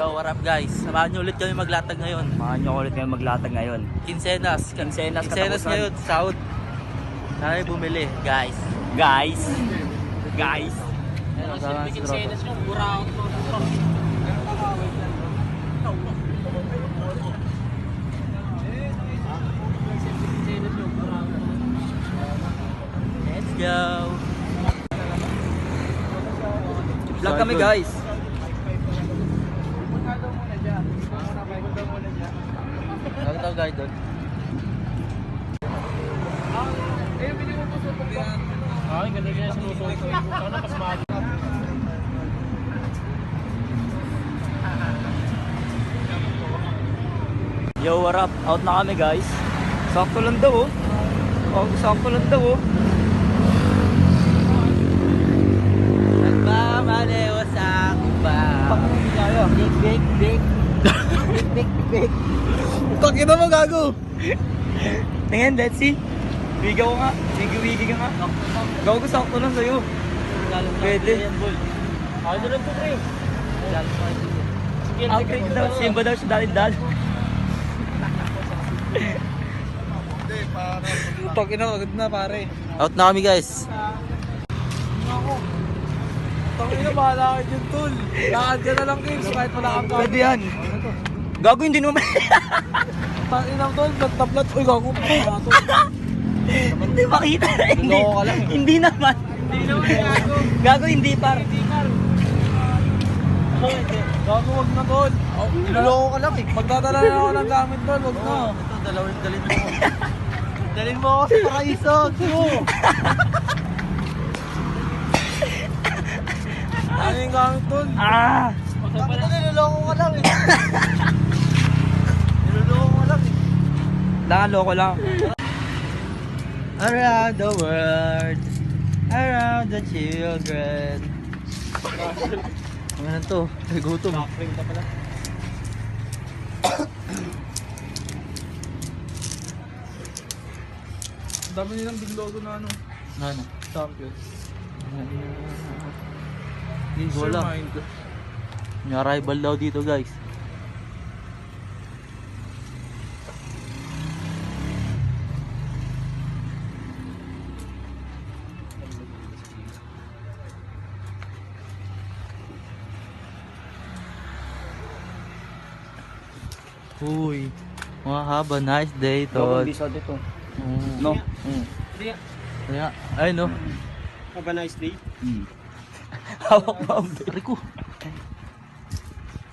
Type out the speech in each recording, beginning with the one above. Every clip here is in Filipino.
Yo, what up guys? Samahan nyo ulit kami maglatag ngayon. Quincenas katapusan. ngayon, sahod. Tayo bumili, guys. Guys. Ayun, kasama si Tropa. Let's go. Vlog kami guys. Bakit ako guide doon? Ay, ganda kaya sinusuot ko. Sana mas maaga. Yo, what up? Out na kami guys. Sakto lang daw oh. Nagmamaliw sa kuba. Big. Pakita mo gago. Tingnan, let's see. Wigaw ko nga. Wigi ka nga. Gago, sakto lang sa'yo. Pwede. Ay, doon to, pre. Okay daw. Simba daw siya dal. Pakina, agad na pare. Out na kami guys. Tangina, bahala ka dyan, tol. Lakad ka na lang, Kims, kahit wala kang Pwede yan. Gago, hindi naman. Tangina, tol, nagtablat. Uy, gago pa ka, tol. Hindi makita. Niloko ka lang. Hindi naman. Gago. Gago, hindi par. Gago, wag na, tol. Niloko ka lang, eh. Magdadala na ako ng gamit, tol. Wag na. Ito, dalhin mo. Dalhin mo ako sa paraiso. Ano yung gamit, tol? Bakit na niloloko ka lang eh? Niloloko ka lang eh. Loko lang. Around the world, around the children. Ano na to? Ay, gutom. Nakring ka pala. Ang dami nilang big logo na ano, Ano? champion. Hindi ko alam. Mind. May arrival daw dito guys. Uy, mga haba, nice day to. Bisod ito. No. Hindi. Kaya, ay no. Have a nice day. Hawak mo ang Ari ko.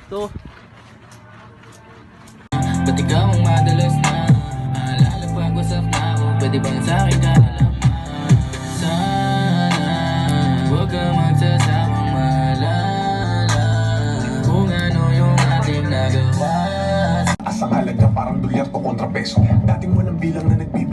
Ito. Ba't ikaw ang madalas na maalala pag-usap na ako? Pwede bang sa'kin ka na lang? Sana huwag ka magsasawang maalala kung ano yung ating nagawa. Asang halaga parang dolyar to kontrapeso. Dating walang bilang na nagbibigay